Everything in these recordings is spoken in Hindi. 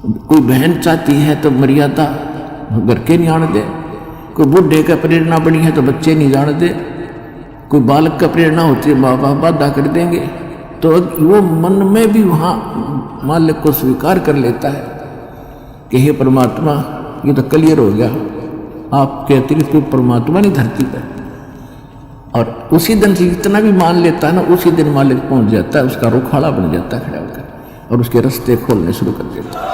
कोई बहन चाहती है तो मर्यादा घर के नहीं आने दे, कोई बूढ़े का प्रेरणा बनी है तो बच्चे नहीं जाने दे, कोई बालक का प्रेरणा होती है माँ बाप बाधा कर देंगे, तो वो मन में भी वहाँ मालिक को स्वीकार कर लेता है कि हे परमात्मा ये तो क्लियर हो गया, आपके अतिरिक्त कोई परमात्मा नहीं धरती पर। और उसी दिन से इतना भी मान लेता है ना, उसी दिन मालिक पहुंच जाता है, उसका रुखाड़ा बन जाता है खड़ा होकर और उसके रास्ते खोलने शुरू कर देता है।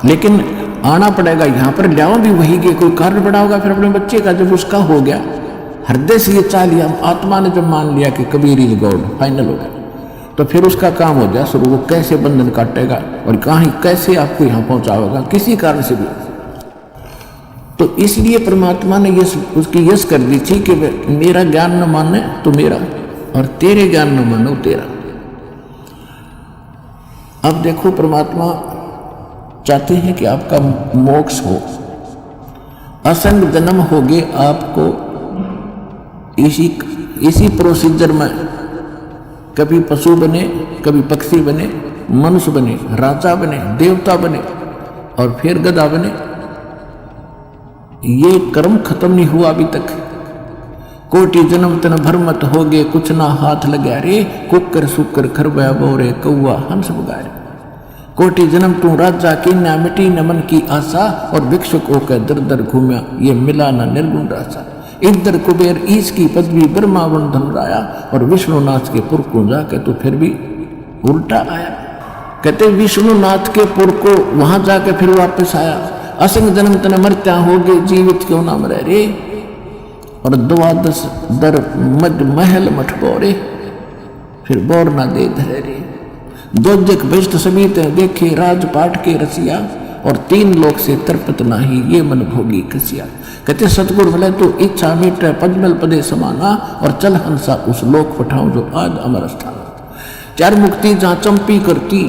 लेकिन आना पड़ेगा यहाँ पर, लियाओ भी वही के कोई कारण बड़ा होगा फिर अपने बच्चे का। जब उसका हो गया हृदय से ये चाह लिया, आत्मा ने जब मान लिया कि कबीर इज गॉड, फाइनल हो गया, तो फिर उसका काम हो गया शुरू। वो कैसे बंधन काटेगा और कहाँ कैसे आपको यहाँ पहुँचाएगा किसी कारण से भी। तो इसलिए परमात्मा ने ये उसकी यश कर दी थी कि मेरा ज्ञान न माने तो मेरा, और तेरे ज्ञान न मानो तेरा। अब देखो परमात्मा चाहते हैं कि आपका मोक्ष हो, असंग जन्म हो गए आपको इसी प्रोसीजर में, कभी पशु बने, कभी पक्षी बने, मनुष्य बने, राजा बने, देवता बने और फिर गधा बने। ये कर्म खत्म नहीं हुआ अभी तक। कोटि जन्म तन भर मत हो गए, कुछ ना हाथ लगा रे, कुकर सुकर खरबया बोरे, कौआ हंस बगारे। कोटि जन्म तू राजा की ना मिटी न मन की आशा, और भिक्षुक होकर दर दर घूमया, ये मिला ना निर्गुण रासा। इधर कुबेर ईश की पदवी ब्रह्मा वन धमराया, और विष्णुनाथ के पुर को जाके तो फिर भी उल्टा आया। कहते विष्णुनाथ के पुर को वहां जाके फिर वापस आया। असंग जन्म तन मरत्या हो गए, जीवित क्यों ना मरे रे, और 12 दर मद महल मठ बोरे, फिर बोर ना दे धरे रे। दोजक बेस्ट समीत देखे राजपाट के रसिया, और 3 लोक से तरपत नाही, ये मन भोगी कसिया। कहते सतगुरु मिले तो इच्छा मिटे पद्मल पदे समाना, और चल हंसा उस लोक पठाऊं जो आज अमर स्थान। 4 मुक्ति जहाँ चंपी करती,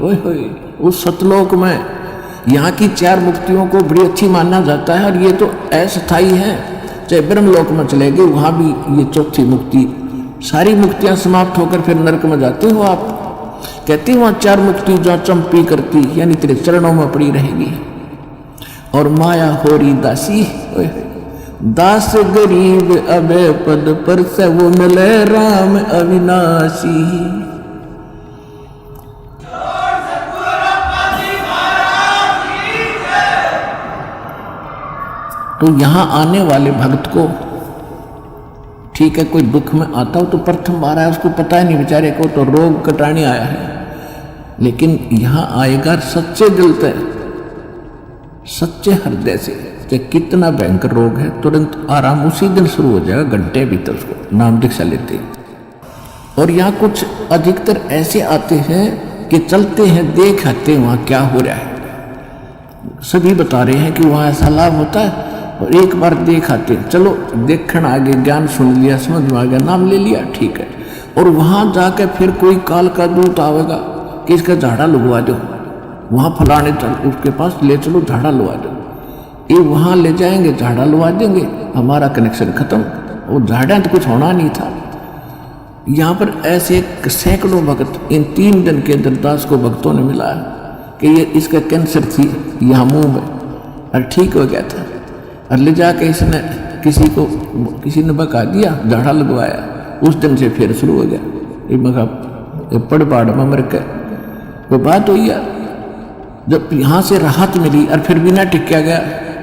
ओए होए उस सतलोक में यहाँ की 4 मुक्तियों को बड़ी अच्छी माना जाता है, और ये तो अस्थायी है। चाहे ब्रह्मलोक में चले गए वहाँ भी ये 4थी मुक्ति, सारी मुक्तियाँ समाप्त होकर फिर नरक में जाते हो आप। कहते हैं वहाँ 4 मुक्ति जहाँ चंपी करती, यानी तेरे चरणों में पड़ी रहेगी। और माया होरी दासी, दास गरीब अबे पद पर से वो मिले राम अविनाशी। तो यहाँ आने वाले भक्त को ठीक है, कोई दुख में आता हो तो प्रथम बार आया, उसको पता ही नहीं बेचारे को, तो रोग कटाने आया है। लेकिन यहाँ आएगा सच्चे दिल से, सच्चे हृदय से, चाहे कितना भयंकर रोग है, तुरंत आराम उसी दिन शुरू हो जाएगा, घंटे भीतर उसको नाम दीक्षा लेते। और यहाँ कुछ अधिकतर ऐसे आते हैं कि चलते हैं देख आते हैं वहाँ क्या हो रहा है। सभी बता रहे हैं कि वहाँ ऐसा लाभ होता है, और एक बार देख आते, चलो देखना आगे, ज्ञान सुन लिया, समझ में आ गया, नाम ले लिया, ठीक है। और वहाँ जाकर फिर कोई काल का दूत आवेगा कि इसका झाड़ा लगवा दो, वहाँ फलाने उसके पास ले चलो झाड़ा लगा दो। ये वहाँ ले जाएंगे, झाड़ा लगा देंगे, हमारा कनेक्शन खत्म। और झाड़ा तो कुछ होना नहीं था। यहाँ पर ऐसे सैकड़ों भक्त इन 3 दिन के अंदर 10 को भक्तों ने मिला कि ये इसका कैंसर थी यहाँ मुंह में, और ठीक हो गया था। और ले जाके इसने किसी ने बका दिया, झाड़ा लगवाया, उस दिन से फिर शुरू हो गया। ये मगा पड़ पाड़ में मर के वो बात हुई है। जब यहाँ से राहत मिली और फिर बिना टिका गया,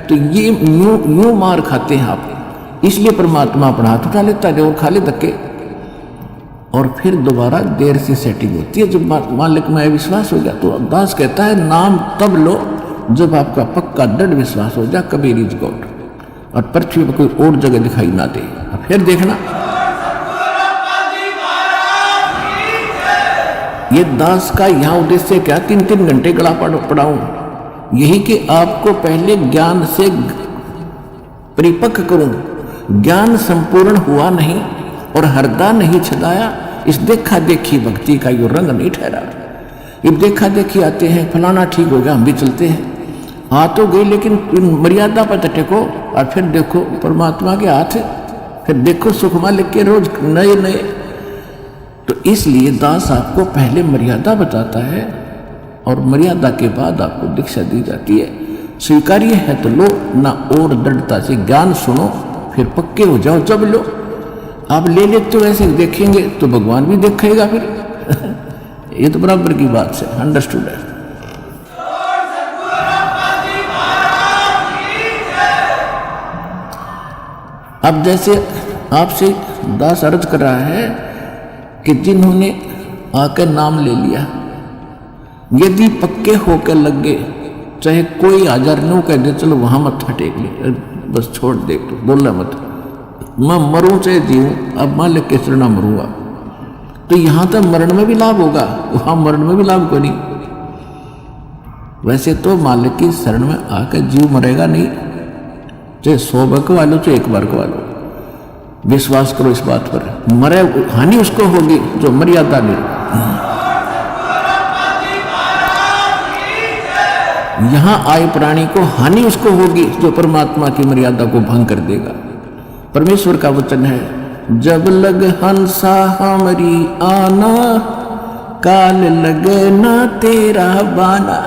तो ये यूं मार खाते हैं आप। इसलिए परमात्मा अपना हाथ उठा लेता है और खा ले धक्के, और फिर दोबारा देर से सेटिंग होती है। जब मालिक में विश्वास हो गया तो अब्बास कहता है नाम तब लो जब आपका पक्का दृढ़ विश्वास हो जाए कबीर इज गॉड, और पृथ्वी पर कोई और जगह दिखाई ना दे। फिर देखना ये दास का यहाँ उद्देश्य क्या, 3-3 घंटे गला पढ़ाऊं, यही कि आपको पहले ज्ञान से परिपक्व करूं। ज्ञान संपूर्ण हुआ नहीं और हृदय नहीं छदाया, इस देखा देखी भक्ति का यो रंग नहीं ठहरा। ये देखा देखी आते हैं, फलाना ठीक हो गया हम भी चलते हैं, आ तो गए, लेकिन मर्यादा पर टेको। और फिर देखो परमात्मा के हाथ, फिर देखो सुखमा लिख के रोज नए नए। तो इसलिए दास आपको पहले मर्यादा बताता है और मर्यादा के बाद आपको दीक्षा दी जाती है। स्वीकार्य है तो लो, ना और दृढ़ता से ज्ञान सुनो, फिर पक्के हो जाओ जब लो। आप ले लेते हो ऐसे देखेंगे तो भगवान भी देखेगा फिर ये तो बराबर की बात से अंडरस्टूड है। अब जैसे आपसे दास अर्ज कर रहा है कि जिन्होंने आकर नाम ले लिया, यदि पक्के होकर लग गए, चाहे कोई हजार नो कह दे चलो वहां मत्था टेक ले, बस छोड़ दे, तो बोलना मत, मैं मरूं चाहे जीऊं, अब मान ले किस ना मरूंगा, तो यहां तक मरण में भी लाभ होगा, वहां मरण में भी लाभ को नहीं। वैसे तो मालिक की शरण में आकर जीव मरेगा नहीं, चाहे 100 बार कवा लो चाहे 1 बार कवा लो, विश्वास करो इस बात पर, मरे हानि उसको होगी जो मर्यादा नहीं। यहां आए प्राणी को हानि उसको होगी जो परमात्मा की मर्यादा को भंग कर देगा। परमेश्वर का वचन है, जब लग हंसा हमारी आना, काल लगे ना तेरा बाना।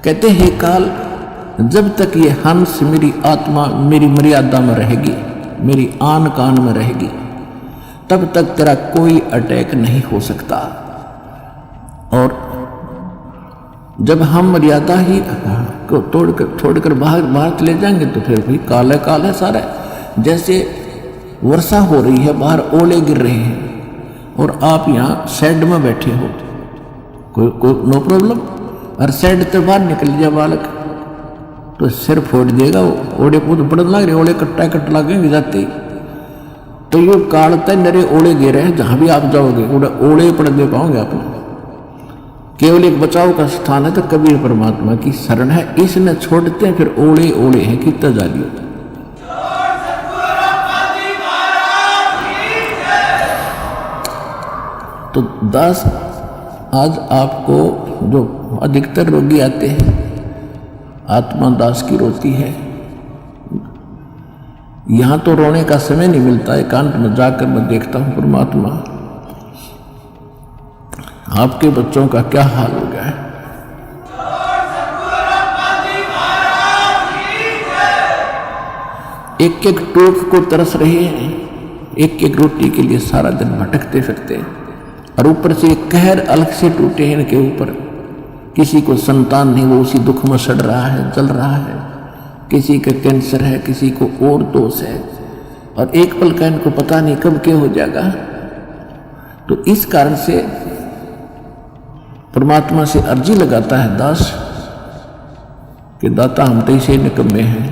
कहते हैं काल, जब तक ये हंस मेरी आत्मा मेरी मर्यादा में रहेगी, मेरी आन कान में रहेगी, तब तक तेरा कोई अटैक नहीं हो सकता। और जब हम मर्यादा ही को छोड़कर बाहर चले जाएंगे तो फिर भी काल है सारा। जैसे वर्षा हो रही है, बाहर ओले गिर रहे हैं और आप यहाँ शेड में बैठे हो, कोई नो प्रॉब्लम, और शेड से बाहर निकल जाए बालक तो सिर फोड़ देगा, वो ओड़े कूद पड़न लग रहे, ओड़े कट लगेंगे जाते ही। तो ये कालते नरे ओड़े गिर रहे हैं, जहां भी आप जाओगे ओड़े पड़ दे पाओगे आप। केवल एक बचाव का स्थान है तो कबीर परमात्मा की शरण है, इसने छोड़ते हैं फिर ओड़े हैं कितना जालियो। तो दास आज आपको जो अधिकतर रोगी आते हैं, आत्मा दास की रोती है, यहां तो रोने का समय नहीं मिलता, एकांत में जाकर मैं देखता हूं परमात्मा आपके बच्चों का क्या हाल हो गया है। एक एक टोक को तरस रहे हैं, एक एक रोटी के लिए सारा दिन भटकते फिरते हैं, और ऊपर से एक कहर अलग से टूटे हैं इनके ऊपर। किसी को संतान नहीं, वो उसी दुख में सड़ रहा है, जल रहा है, किसी का कैंसर है, किसी को और दोष है, और एक पल का इनको पता नहीं कब क्या हो जाएगा। तो इस कारण से परमात्मा से अर्जी लगाता है दास कि दाता हम तो इसे निकम्मे हैं,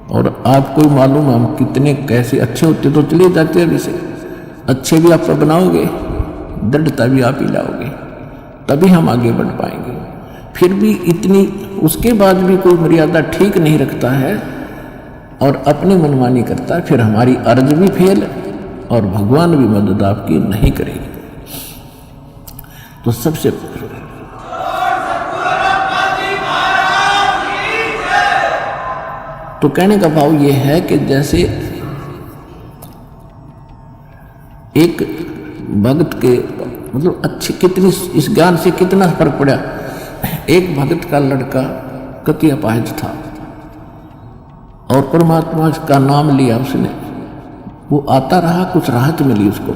और आपको मालूम हम कितने कैसे अच्छे होते तो चले जाते हैं, वैसे अच्छे भी आप बनाओगे, दृढ़ता भी आप ही लाओगे, तभी हम आगे बढ़ पाएंगे। फिर भी इतनी उसके बाद भी कोई मर्यादा ठीक नहीं रखता है और अपनी मनमानी करता है, फिर हमारी अर्ज भी फेल और भगवान भी मदद आपकी नहीं करेगी। तो सबसे तो कहने का भाव ये है कि जैसे एक भक्त के मतलब अच्छी कितनी इस ज्ञान से कितना फर्क पड़ा। एक भक्त का लड़का कति अपाहिज था और परमात्मा का नाम लिया उसने, वो आता रहा, कुछ राहत मिली उसको,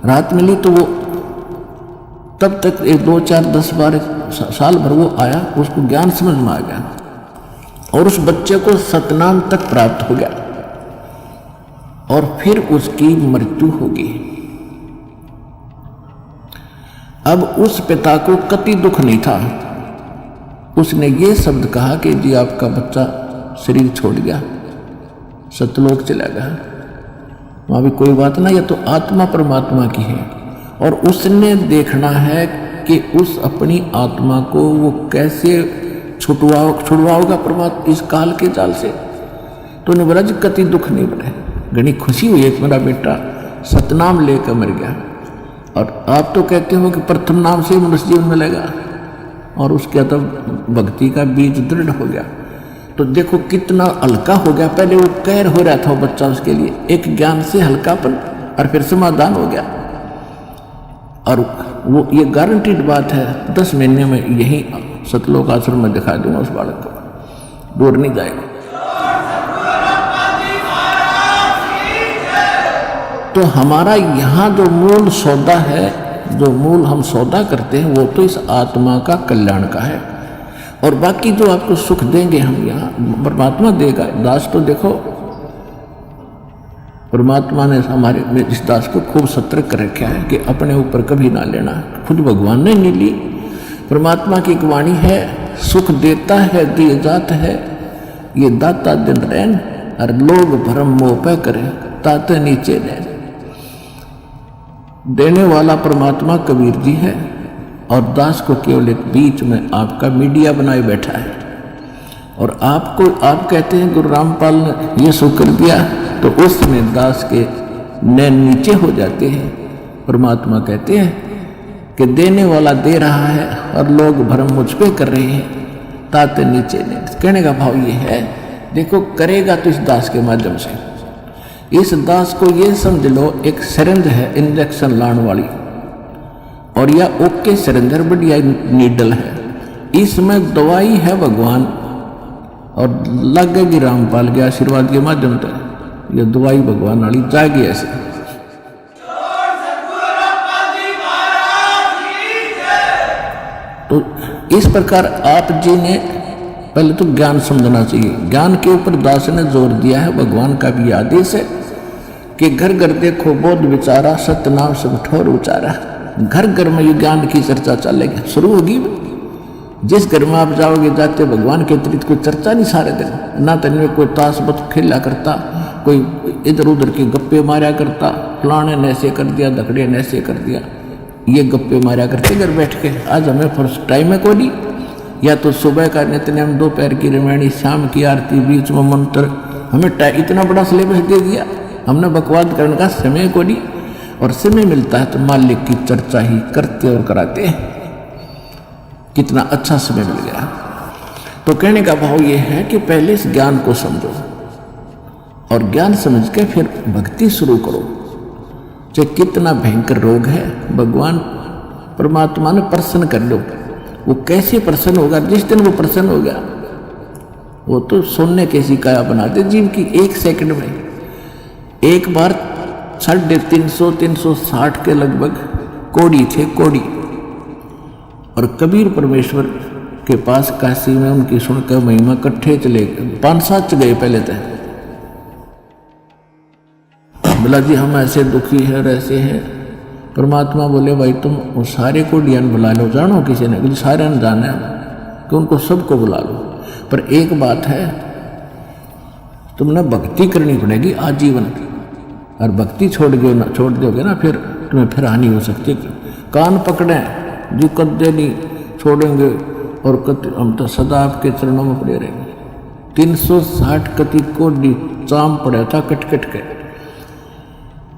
राहत मिली तो वो तब तक 1 2 4 10 12 साल भर वो आया, उसको ज्ञान समझ में आ गया और उस बच्चे को सतनाम तक प्राप्त हो गया और फिर उसकी मृत्यु होगी। अब उस पिता को कति दुख नहीं था, उसने ये शब्द कहा कि जी आपका बच्चा शरीर छोड़ गया, सतलोक चला गया, वहां भी कोई बात ना, यह तो आत्मा परमात्मा की है और उसने देखना है कि उस अपनी आत्मा को वो कैसे छुड़वाओगा परमात्मा इस काल के जाल से। तो उन्हें बोला जी कति दुख नहीं बने, घनी खुशी हुई है मेरा बेटा सतनाम लेकर मर गया, और आप तो कहते हो कि प्रथम नाम से मनुष्य जीवन मिलेगा, और उसके तब भक्ति का बीज दृढ़ हो गया। तो देखो कितना हल्का हो गया, पहले वो कहर हो रहा था वो बच्चा, उसके लिए एक ज्ञान से हल्कापन और फिर समाधान हो गया। और वो ये गारंटीड बात है, 10 महीने में यही सतलोक आश्रम में दिखा दूंगा उस बालक को, दूर नहीं जाएगा। तो हमारा यहाँ जो मूल सौदा है, जो मूल हम सौदा करते हैं, वो तो इस आत्मा का कल्याण का है। और बाकी जो आपको सुख देंगे हम यहाँ परमात्मा देगा। दास तो देखो, परमात्मा ने हमारे इस दास को खूब सतर्क कर रखा है कि अपने ऊपर कभी ना लेना। खुद भगवान ने नहीं ली। परमात्मा की एक वाणी है, सुख देता है दिए जात है, ये दाता दिन रैन, और लोग भरम मोह पे करे ताते नीचे रैन। देने वाला परमात्मा कबीर जी है, और दास को केवल एक बीच में आपका मीडिया बनाए बैठा है। और आपको आप कहते हैं गुरु रामपाल ने ये सुख कर दिया, तो उसमें दास के नैन नीचे हो जाते हैं। परमात्मा कहते हैं कि देने वाला दे रहा है और लोग भरम मुझ पे कर रहे हैं, ताते नीचे नैन। कहने का भाव ये है, देखो करेगा तो इस दास के माध्यम से। इस दास को ये समझ लो एक सिरिंज है इंजेक्शन लाने वाली, और यह ओके सिरिंज है, बढ़िया नीडल है, इसमें दवाई है भगवान, और लगेगी रामपाल के आशीर्वाद के माध्यम से ये दवाई भगवान वाली जाएगी ऐसे। तो इस प्रकार आप जी ने पहले तो ज्ञान समझना चाहिए। ज्ञान के ऊपर दास ने जोर दिया है, भगवान का भी आदेश है कि घर घर देखो बोध विचारा, सत्य नाम सब ठोर उचारा। घर घर में ये ज्ञान की चर्चा चलेगी, शुरू होगी। जिस घर में आप जाओगे जाते भगवान के अतिरिक्त कोई चर्चा नहीं सारे दिन। ना तो इनमें कोई ताश बत खेला करता, कोई इधर उधर की गप्पे मारा करता, फलाने ने ऐसे कर दिया, दखड़े ने ऐसे कर दिया, ये गप्पे मारा करते घर बैठ के। आज हमें फर्स्ट टाइम है को नहीं, या तो सुबह का नित्यनेम, दोपहर की रामायणी, शाम की आरती, बीच में मंत्र, हमें इतना बड़ा सिलेबस दे दिया। हमने बकवाद करने का समय को नहीं, और समय मिलता है तो मालिक की चर्चा ही करते और कराते हैं। कितना अच्छा समय मिल गया। तो कहने का भाव ये है कि पहले इस ज्ञान को समझो, और ज्ञान समझ के फिर भक्ति शुरू करो। चाहे कितना भयंकर रोग है, भगवान परमात्मा ने प्रसन्न कर लो। वो कैसे प्रसन्न होगा? जिस दिन वो प्रसन्न हो गया, वो तो सोने कैसी काया बना दे जीव की, 1 सेकंड में। एक बार 350-360 के लगभग कोड़ी थे, कोड़ी, और कबीर परमेश्वर के पास काशी में उनकी सुनकर महिमा इकट्ठे चले गए। 5-7 गए पहले तक। बोला जी हम ऐसे दुखी है और ऐसे हैं। परमात्मा बोले भाई तुम वो सारे को डियान बुला लो। जानो किसी ने? बोले सारे ने जाना है कि उनको सबको बुला लो, पर एक बात है, तुमने भक्ति करनी पड़ेगी आजीवन। और भक्ति छोड़ दोगे ना फिर तुम्हें फिर हानि हो सकती है। कान पकड़े जो कदे नहीं छोड़ेंगे, और हम तो सदा आपके चरणों में पड़े रहेंगे। 360 कति को चाम पड़ा था कट कट के,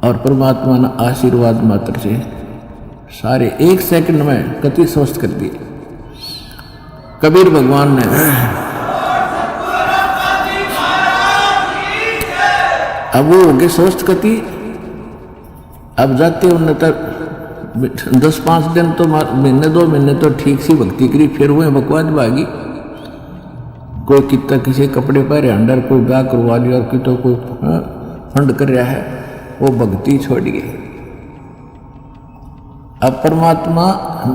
और परमात्मा ने आशीर्वाद मात्र से सारे 1 सेकंड में कति स्वस्थ कर दिए। कबीर भगवान ने अब वो हो गए स्वस्थ कति। अब जाते उन्हें तक 10-5 दिन तो महीने 2 महीने तो ठीक सी भक्ति करी, फिर वो बकवाद भागी। कोई कितना किसी कपड़े पहरे अंडर, कोई ब्याह करवा लिया, और कितो कोई फंड कर रहा है, वो भक्ति छोड़ गई। अब परमात्मा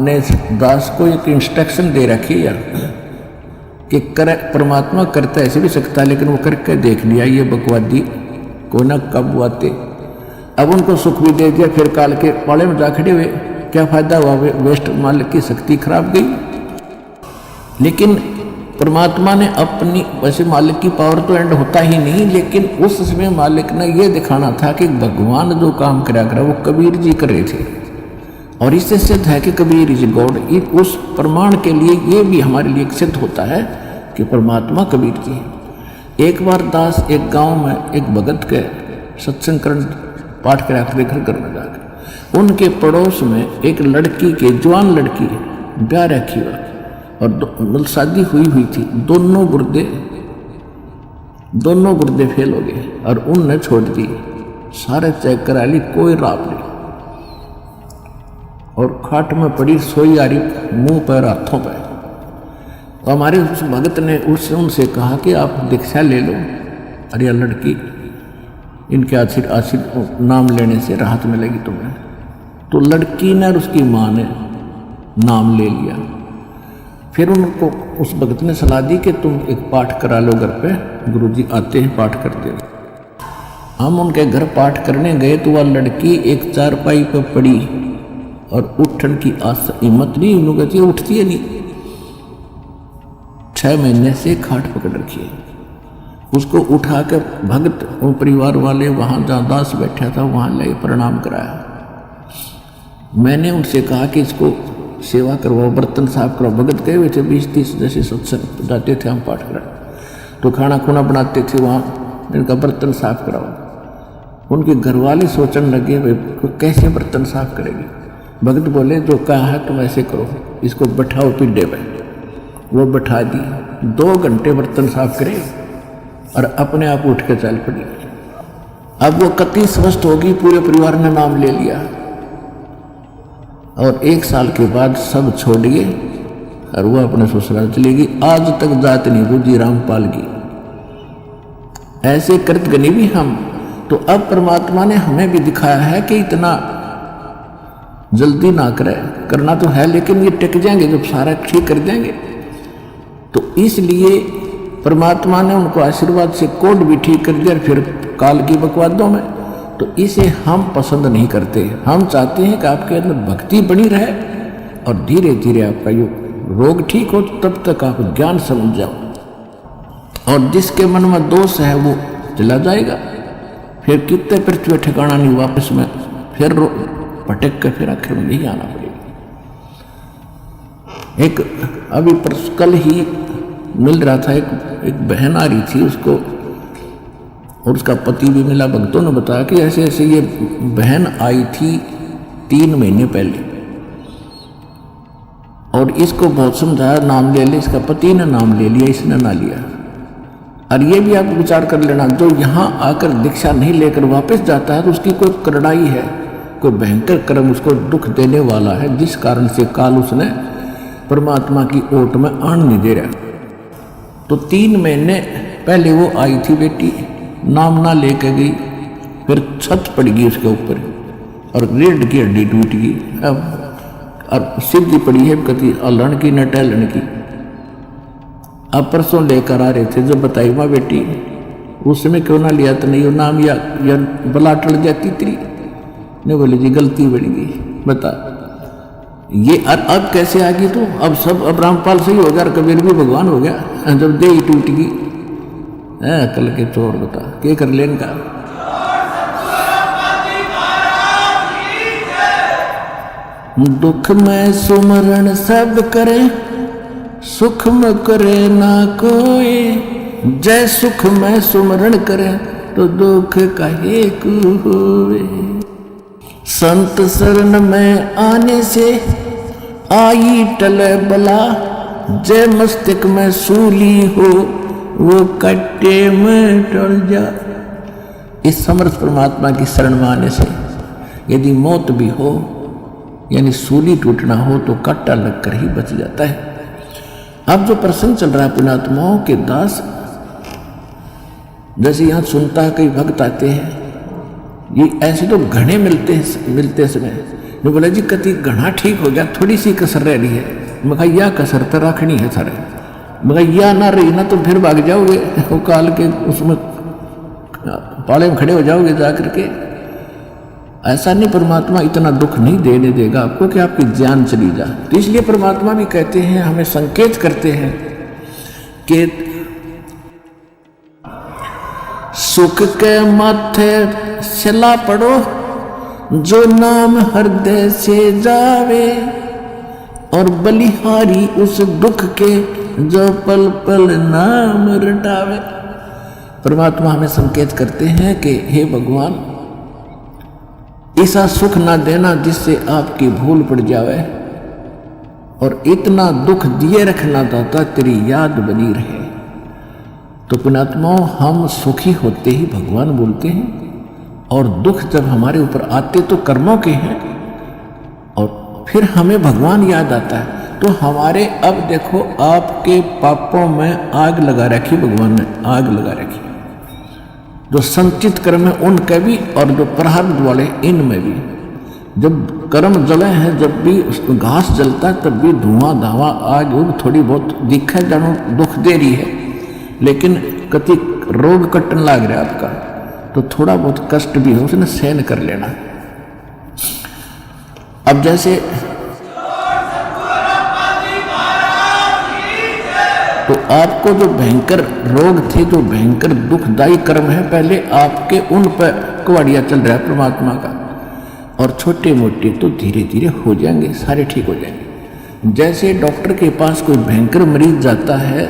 ने दास को एक इंस्ट्रक्शन दे रखी है कि परमात्मा करता ऐसे भी सकता है, लेकिन वो करके देख लिया ये बकवादी को ना कब आते। अब उनको सुख भी दे दिया, फिर काल के पाले में जा खड़े हुए, क्या फायदा हुआ? वेस्ट मालिक की शक्ति खराब गई। लेकिन परमात्मा ने अपनी, वैसे मालिक की पावर तो एंड होता ही नहीं, लेकिन उस समय मालिक ने यह दिखाना था कि भगवान जो काम करा करा वो कबीर जी कर रहे थे। और इससे सिद्ध है कि कबीर इज गॉड। उस प्रमाण के लिए ये भी हमारे लिए सिद्ध होता है कि परमात्मा कबीर जी है। एक बार दास एक गांव में एक भगत के सत्संग करण पाठ करा कर घर में जाकर, उनके पड़ोस में एक लड़की के, जवान लड़की ब्याह रखी हुआ, और शादी हुई थी। दोनों गुर्दे फेल हो गए, और उनने छोड़ दी। सारे चेक करा ली, कोई राप नहीं। और खाट में पड़ी सोई आ रही, मुंह पर हाथों पर। तो हमारे उस भगत ने उनसे कहा कि आप दीक्षा ले लो, अरे लड़की इनके आशीर्वाद नाम लेने से राहत मिलेगी तुम्हें। तो लड़की ने और उसकी माँ ने नाम ले लिया। फिर उनको उस भगत ने सलाह दी कि तुम एक पाठ करा लो घर पे, गुरुजी आते हैं पाठ करते हैं। हम उनके घर पाठ करने गए तो वह लड़की एक चारपाई पर पड़ी और उठन की हिम्मत नहीं, उन्होंने कहती उठती है नहीं। 6 महीने से खाट पकड़ रखी है। उसको उठा कर भगत और परिवार वाले वहाँ जहाँ दास बैठा था वहाँ ले प्रणाम कराया। मैंने उनसे कहा कि इसको सेवा करवाओ, बर्तन साफ कराओ। भगत गए हुए थे 20-30 जैसे सत्संग जाते थे हम पाठ करा, तो खाना खुना बनाते थे वहाँ, इनका बर्तन साफ कराओ। उनके घर वाले सोचने लगे भाई कैसे बर्तन साफ करेगी। भगत बोले जो कहा है तुम ऐसे करो, इसको बैठाओ पिड्डे पे। वो बैठा दी, 2 घंटे बर्तन साफ करे और अपने आप उठ के चल पड़ी। अब वो कति स्वस्थ होगी, पूरे परिवार ने नाम ले लिया और 1 साल के बाद सब छोड़ गए और वो अपने ससुराल चली गई। आज तक जात नहीं बुझी रामपाल की। ऐसे कृत गनी भी हम। तो अब परमात्मा ने हमें भी दिखाया है कि इतना जल्दी ना करे, करना तो है लेकिन ये टिक जाएंगे जब सारा ठीक कर देंगे। तो इसलिए परमात्मा ने उनको आशीर्वाद से कोड भी ठीक कर दिया। फिर काल की बकवादों में तो इसे हम पसंद नहीं करते। हम चाहते हैं कि आपके अंदर भक्ति बनी रहे और धीरे धीरे आपका रोग ठीक हो, तब तक आप ज्ञान समझ जाओ। और जिसके मन में दोष है वो चला जाएगा, फिर कितने पृथ्वी ठिकाना नहीं, वापस में फिर भटक कर फिर आखिर में यही आना पड़ेगा। एक अभी कल ही मिल रहा था, एक बहन आ रही थी, उसको और उसका पति भी मिला। भक्तों ने बताया कि ऐसे ऐसे ये बहन आई थी 3 महीने पहले और इसको बहुत समझाया नाम ले ले, इसका पति ने नाम ले लिया, इसने ना लिया। और ये भी आप विचार कर लेना, जो यहाँ आकर दीक्षा नहीं लेकर वापस जाता है तो उसकी कोई करड़ाई है, कोई भयंकर कर्म उसको दुख देने वाला है, जिस कारण से काल उसने परमात्मा की ओट में आन नहीं दे रहा। तो 3 महीने पहले वो आई थी बेटी, नाम ना लेके गई, फिर छत पड़ गई उसके ऊपर और रीढ़ की हड्डी टूट गई। अब सिद्धि पड़ी है कति अलन की न टहलन की। अब परसों लेकर आ रहे थे, जब बताई माँ बेटी उस समय क्यों ना लिया, तो नहीं वो नाम या बला टल जाती तेरी। नहीं बोले जी गलती बन गई, बता ये अब कैसे आ गई। तो अब सब अब रामपाल सही हो गया और कबीर भी भगवान हो गया। जब दे ही टूट गई कल के चोर, बता क्या कर लेन का। दुख में सुमरण सब करे, सुख में करे ना कोई। जय सुख में सुमरण करे तो दुख काहे को होवे। संत शरण में आने से आई टले बला। जय मस्तक में सूली हो वो कट्टे में टल जा। इस समर्थ परमात्मा की शरण में आने से यदि मौत भी हो यानी सूली टूटना हो तो कट्टा लगकर ही बच जाता है। अब जो प्रसंग चल रहा है पुण्यात्माओं के दास, जैसे यहाँ सुनता है कई भक्त आते हैं, ये ऐसे तो घने मिलते समय जो बोला जी कति घना ठीक हो गया, थोड़ी सी कसर रह रही है। मैं या कसर तो रखनी है सारे, मैं या ना रही ना तो फिर भाग जाओगे वो काल के उसमें पाले में खड़े हो जाओगे जा करके। ऐसा नहीं, परमात्मा इतना दुख नहीं देने देगा आपको कि आपकी जान चली जाए। तो इसलिए परमात्मा भी कहते हैं, हमें संकेत करते हैं कि सुख के माथे चला पड़ो जो नाम हृदय से जावे, और बलिहारी उस दुख के जो पल पल नाम रटावे। परमात्मा हमें संकेत करते हैं कि हे भगवान ऐसा सुख ना देना जिससे आपकी भूल पड़ जावे, और इतना दुख दिए रखना दाता तेरी याद बनी रहे। तो पुण्यात्माओं हम सुखी होते ही भगवान बोलते हैं, और दुख जब हमारे ऊपर आते तो कर्मों के हैं, और फिर हमें भगवान याद आता है। तो हमारे अब देखो आपके पापों में आग लगा रखी, भगवान ने आग लगा रखी, जो संचित कर्म है उनके भी और जो प्रारब्ध वाले इनमें भी। जब कर्म जले हैं, जब भी घास जलता है तब भी धुआं धावा आग थोड़ी बहुत दिखे जानो दुख दे रही है, लेकिन कति रोग कटन लाग रहा है आपका, तो थोड़ा बहुत कष्ट भी हो उसने सहन कर लेना। अब जैसे तो आपको जो भयंकर रोग थे, जो भयंकर दुखदायी कर्म है, पहले आपके उन पर कुवाड़िया चल रहा है परमात्मा का, और छोटे मोटे तो धीरे धीरे हो जाएंगे, सारे ठीक हो जाएंगे। जैसे डॉक्टर के पास कोई भयंकर मरीज जाता है,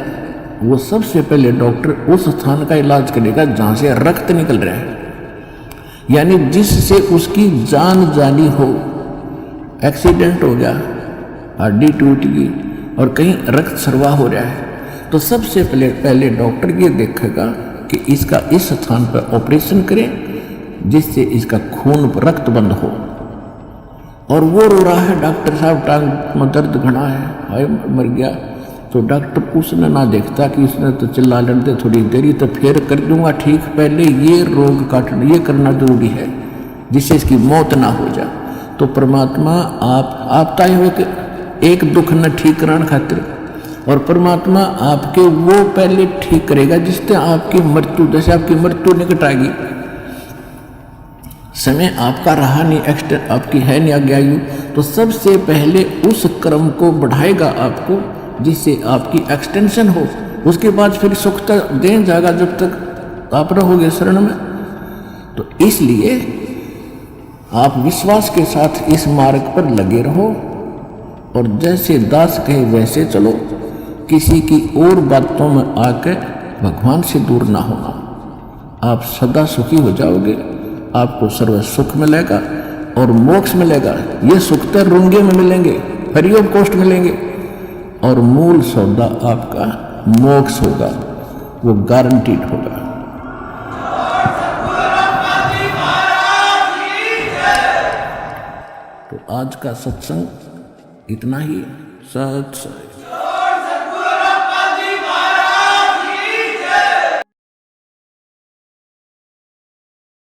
वो सबसे पहले डॉक्टर उस स्थान का इलाज करेगा जहाँ से रक्त निकल रहा है, यानी जिससे उसकी जान जानी हो। एक्सीडेंट हो गया, हड्डी टूट गई और कहीं रक्त स्राव हो रहा है, तो सबसे पहले डॉक्टर ये देखेगा कि इसका इस स्थान पर ऑपरेशन करें जिससे इसका खून रक्त बंद हो। और वो रो रहा है, डॉक्टर साहब टांग में दर्द घना है, हाय मर गया, तो डॉक्टर उसने ना देखता कि उसने तो चिल्ला लड़ते थोड़ी देरी तो फिर कर दूंगा ठीक, पहले ये रोग काटना ये करना जरूरी है जिससे इसकी मौत ना हो जाए। तो परमात्मा आप ताए हुए कि एक दुख न ठीक कराने खातिर, और परमात्मा आपके वो पहले ठीक करेगा जिससे आपकी मृत्यु, जैसे आपकी मृत्यु निकट आएगी, समय आपका रहा नहीं, एक्सटेंड आपकी है नहीं आगे आयु, तो सबसे पहले उस कर्म को बढ़ाएगा आपको जिससे आपकी एक्सटेंशन हो। उसके बाद फिर सुख तक दें जाएगा जब तक आप रहोगे शरण में। तो इसलिए आप विश्वास के साथ इस मार्ग पर लगे रहो, और जैसे दास कहे वैसे चलो, किसी की और बातों में आकर भगवान से दूर ना होना। आप सदा सुखी हो जाओगे, आपको सर्व सुख मिलेगा और मोक्ष मिलेगा। ये सुख तो रुंगे में मिलेंगे, फ्री ऑफ कॉस्ट मिलेंगे, और मूल सौदा आपका मोक्ष होगा, वो गारंटीड होगा। तो आज का सत्संग इतना ही। सत